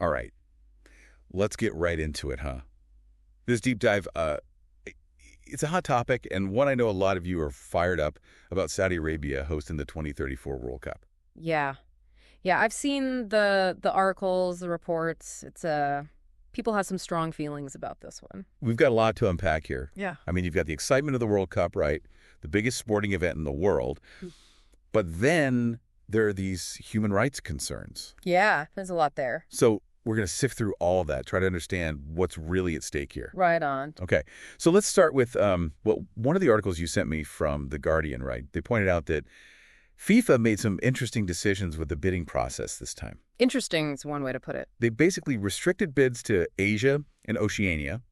All right. Let's get right into it, huh? This deep dive, it's a hot topic, and one I know a lot of you are fired up about Saudi Arabia hosting the 2034 World Cup. Yeah. Yeah, I've seen the articles, the reports. People have some strong feelings about this one. We've got a lot to unpack here. Yeah. I mean, you've got the excitement of the World Cup, right? The biggest sporting event in the world. But then there are these human rights concerns. Yeah, there's a lot there. So we're going to sift through all of that, try to understand what's really at stake here. Right on. Okay. So let's start with one of the articles you sent me from The Guardian, right? They pointed out that FIFA made some interesting decisions with the bidding process this time. Interesting is one way to put it. They basically restricted bids to Asia and Oceania,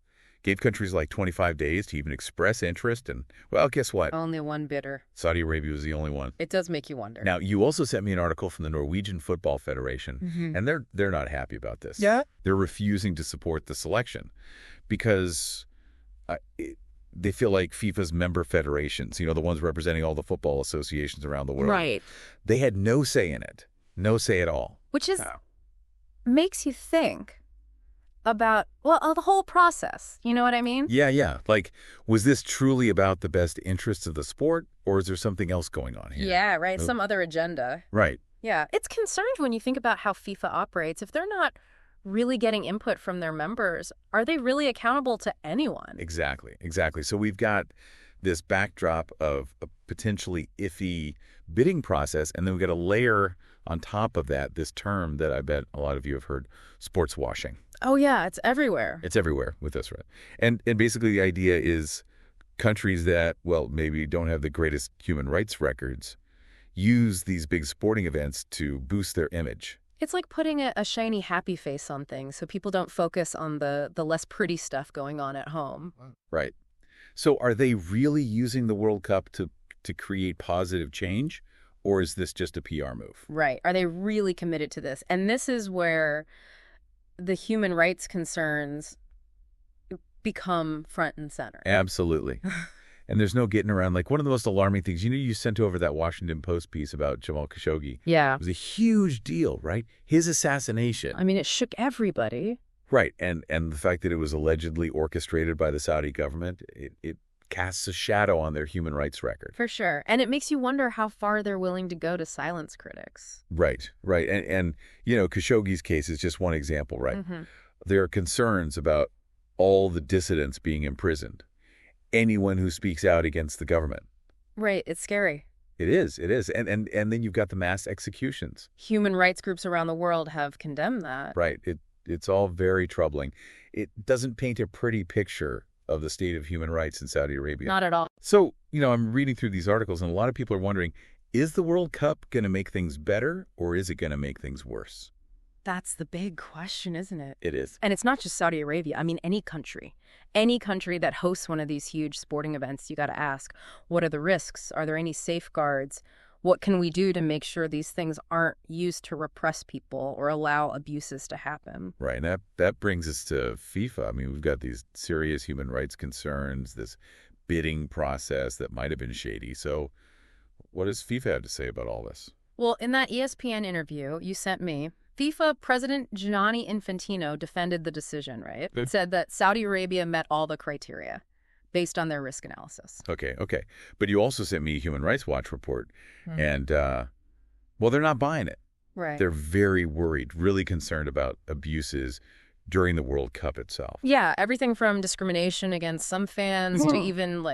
gave countries like 25 days to even express interest, and, well, guess what? Only one bidder. Saudi Arabia was the only one. It does make you wonder. Now, you also sent me an article from the Norwegian Football Federation, and they're not happy about this. Yeah? They're refusing to support the selection because they feel like FIFA's member federations, the ones representing all the football associations around the world, Right. they had no say in it, no say at all. Which makes you think about, the whole process. You know what I mean? Yeah. Like, was this truly about the best interests of the sport, or is there something else going on here? Yeah, right. Some other agenda. Right. Yeah. It's concerned when you think about how FIFA operates. If they're not really getting input from their members, are they really accountable to anyone? Exactly. So we've got this backdrop of a potentially iffy bidding process, and then we've got a layer on top of that, this term that I bet a lot of you have heard, sports washing. Oh, yeah, it's everywhere. It's everywhere with this, right? And basically the idea is countries that, well, maybe don't have the greatest human rights records use these big sporting events to boost their image. It's like putting a shiny happy face on things so people don't focus on the less pretty stuff going on at home. Right. So are they really using the World Cup to create positive change, or is this just a PR move? Right. Are they really committed to this? And this is where the human rights concerns become front and center. Absolutely. And there's no getting around. Like, one of the most alarming things, you sent over that Washington Post piece about Jamal Khashoggi. Yeah. It was a huge deal, right? His assassination. I mean, it shook everybody. Right. And the fact that it was allegedly orchestrated by the Saudi government, it casts a shadow on their human rights record. For sure. And it makes you wonder how far they're willing to go to silence critics. Right. And Khashoggi's case is just one example, right? There are concerns about all the dissidents being imprisoned. Anyone who speaks out against the government. Right. It's scary. It is. And then you've got the mass executions. Human rights groups around the world have condemned that. Right. It's all very troubling. It doesn't paint a pretty picture of the state of human rights in Saudi Arabia. Not at all. So, I'm reading through these articles, and a lot of people are wondering, is the World Cup going to make things better, or is it going to make things worse? That's the big question, isn't it? It is. And it's not just Saudi Arabia. I mean, any country that hosts one of these huge sporting events, you got to ask, what are the risks? Are there any safeguards? What can we do to make sure these things aren't used to repress people or allow abuses to happen? Right. And that brings us to FIFA. I mean, we've got these serious human rights concerns, this bidding process that might have been shady. So what does FIFA have to say about all this? Well, in that ESPN interview you sent me, FIFA President Gianni Infantino defended the decision, right? Said that Saudi Arabia met all the criteria based on their risk analysis. Okay. But you also sent me a Human Rights Watch report, and, they're not buying it. Right. They're very worried, really concerned about abuses during the World Cup itself. Yeah, everything from discrimination against some fans to even,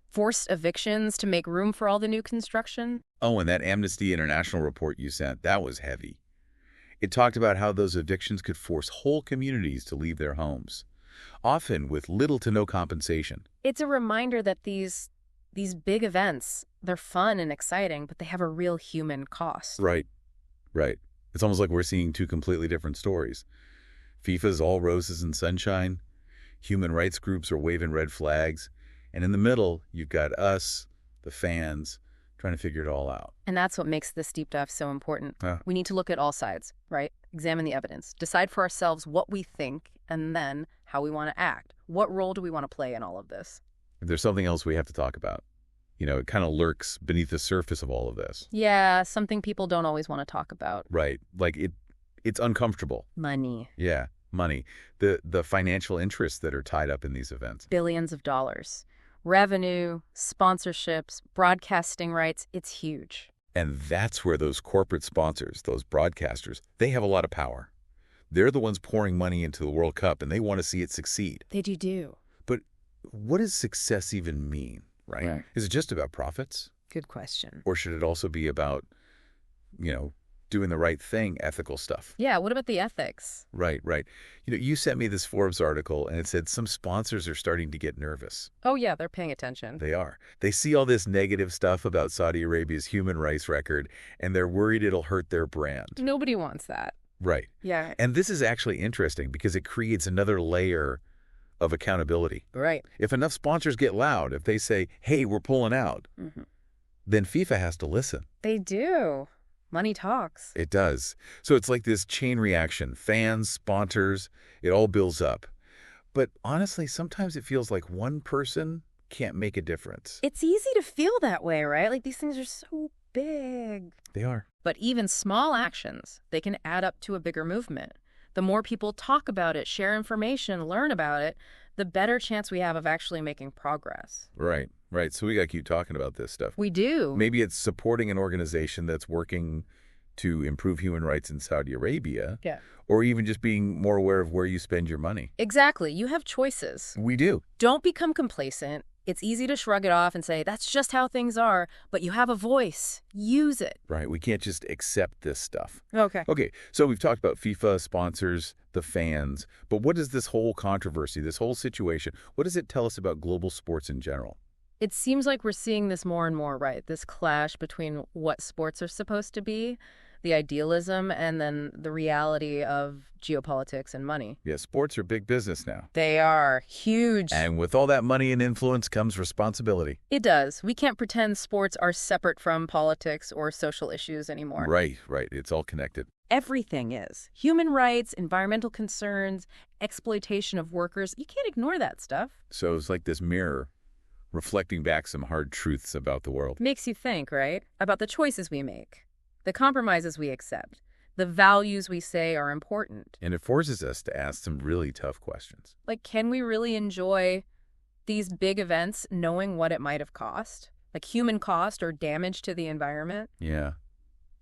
forced evictions to make room for all the new construction. Oh, and that Amnesty International report you sent, that was heavy. It talked about how those evictions could force whole communities to leave their homes, often with little to no compensation. It's a reminder that these big events, they're fun and exciting, but they have a real human cost. Right. It's almost like we're seeing two completely different stories. FIFA's all roses and sunshine. Human rights groups are waving red flags. And in the middle, you've got us, the fans, trying to figure it all out. And that's what makes this deep dive so important. Yeah. We need to look at all sides, right? Examine the evidence, decide for ourselves what we think, and then how we want to act. What role do we want to play in all of this? There's something else we have to talk about. It kind of lurks beneath the surface of all of this. Yeah, something people don't always want to talk about. Right. Like, It's uncomfortable. Money. Yeah, money. The financial interests that are tied up in these events. Billions of dollars. Revenue, sponsorships, broadcasting rights, it's huge. And that's where those corporate sponsors, those broadcasters, they have a lot of power. They're the ones pouring money into the World Cup, and they want to see it succeed. They do. But what does success even mean, right? Is it just about profits? Good question. Or should it also be about, doing the right thing, ethical stuff? Yeah, what about the ethics? Right. You sent me this Forbes article, and it said some sponsors are starting to get nervous. Oh, yeah, they're paying attention. They are. They see all this negative stuff about Saudi Arabia's human rights record, and they're worried it'll hurt their brand. Nobody wants that. Right. Yeah. And this is actually interesting because it creates another layer of accountability. Right. If enough sponsors get loud, if they say, hey, we're pulling out, then FIFA has to listen. They do. Money talks. It does. So it's like this chain reaction. Fans, sponsors, it all builds up. But honestly, sometimes it feels like one person can't make a difference. It's easy to feel that way, right? Like these things are so big. They are. But even small actions, they can add up to a bigger movement. The more people talk about it, share information, learn about it, the better chance we have of actually making progress. Right. So we got to keep talking about this stuff. We do. Maybe it's supporting an organization that's working to improve human rights in Saudi Arabia. Yeah. Or even just being more aware of where you spend your money. Exactly. You have choices. We do. Don't become complacent. It's easy to shrug it off and say, that's just how things are, but you have a voice. Use it. Right. We can't just accept this stuff. Okay. Okay. So we've talked about FIFA, sponsors, the fans, but what does this whole controversy, this whole situation, what does it tell us about global sports in general? It seems like we're seeing this more and more, right? This clash between what sports are supposed to be, the idealism, and then the reality of geopolitics and money. Yeah, sports are big business now. They are huge. And with all that money and influence comes responsibility. It does. We can't pretend sports are separate from politics or social issues anymore. Right. It's all connected. Everything is. Human rights, environmental concerns, exploitation of workers. You can't ignore that stuff. So it's like this mirror reflecting back some hard truths about the world. Makes you think, right? About the choices we make, the compromises we accept, the values we say are important. And it forces us to ask some really tough questions. Like, can we really enjoy these big events knowing what it might have cost? Like human cost or damage to the environment? Yeah.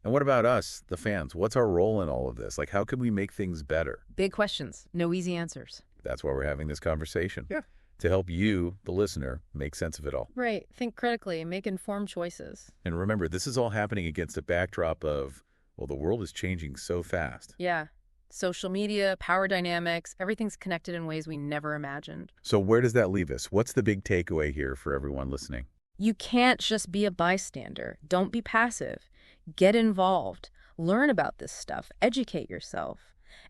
And what about us, the fans? What's our role in all of this? Like, how can we make things better? Big questions. No easy answers. That's why we're having this conversation. Yeah. To help you, the listener, make sense of it all. Right. Think critically. Make informed choices. And remember, this is all happening against a backdrop of, well, the world is changing so fast. Yeah. Social media, power dynamics, everything's connected in ways we never imagined. So where does that leave us? What's the big takeaway here for everyone listening? You can't just be a bystander. Don't be passive. Get involved. Learn about this stuff. Educate yourself.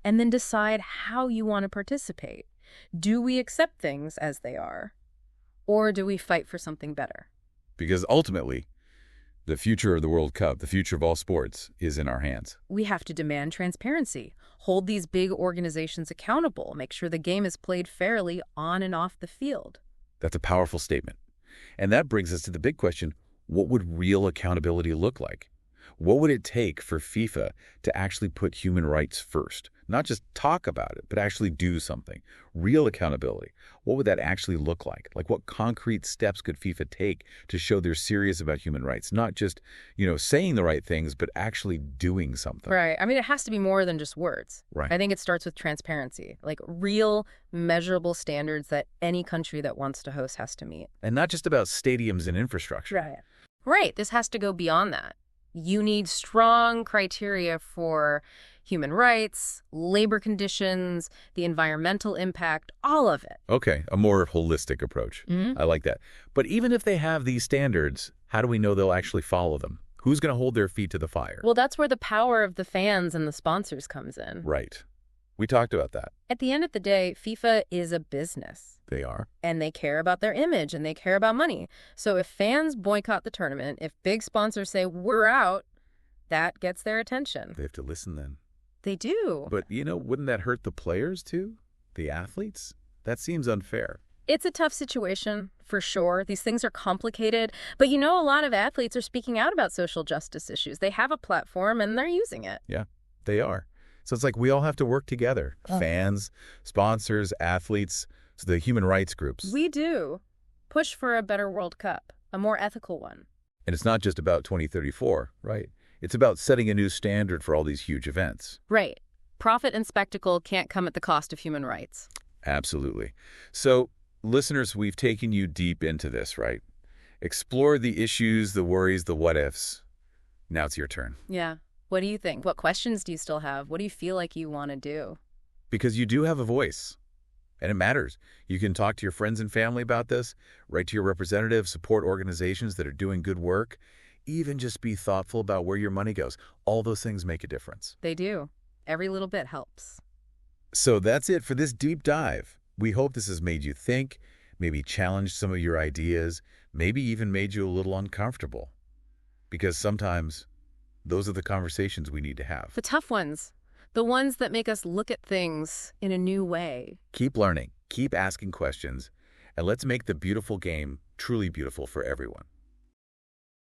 And then decide how you want to participate. Do we accept things as they are? Or do we fight for something better? Because ultimately, the future of the World Cup, the future of all sports, is in our hands. We have to demand transparency, hold these big organizations accountable, make sure the game is played fairly on and off the field. That's a powerful statement. And that brings us to the big question, what would real accountability look like? What would it take for FIFA to actually put human rights first? Not just talk about it, but actually do something. Real accountability. What would that actually look like? Like, what concrete steps could FIFA take to show they're serious about human rights? Not just, saying the right things, but actually doing something. Right. I mean, it has to be more than just words. Right. I think it starts with transparency, like real, measurable standards that any country that wants to host has to meet. And not just about stadiums and infrastructure. Right. Right. This has to go beyond that. You need strong criteria for human rights, labor conditions, the environmental impact, all of it. Okay, a more holistic approach. I like that. But even if they have these standards, how do we know they'll actually follow them? Who's going to hold their feet to the fire? Well, that's where the power of the fans and the sponsors comes in. Right. We talked about that. At the end of the day, FIFA is a business. They are. And they care about their image and they care about money. So if fans boycott the tournament, if big sponsors say, we're out, that gets their attention. They have to listen then. They do. But, wouldn't that hurt the players too? The athletes? That seems unfair. It's a tough situation, for sure. These things are complicated. But a lot of athletes are speaking out about social justice issues. They have a platform and they're using it. Yeah, they are. So it's like we all have to work together. Fans, sponsors, athletes, so the human rights groups. We do. Push for a better World Cup, a more ethical one. And it's not just about 2034, right? It's about setting a new standard for all these huge events. Right. Profit and spectacle can't come at the cost of human rights. Absolutely. So, listeners, we've taken you deep into this, right? Explore the issues, the worries, the what-ifs. Now it's your turn. Yeah. What do you think? What questions do you still have? What do you feel like you want to do? Because you do have a voice, and it matters. You can talk to your friends and family about this, write to your representatives, support organizations that are doing good work, even just be thoughtful about where your money goes. All those things make a difference. They do. Every little bit helps. So that's it for this deep dive. We hope this has made you think, maybe challenged some of your ideas, maybe even made you a little uncomfortable. Because sometimes those are the conversations we need to have. The tough ones. The ones that make us look at things in a new way. Keep learning, keep asking questions, and let's make the beautiful game truly beautiful for everyone.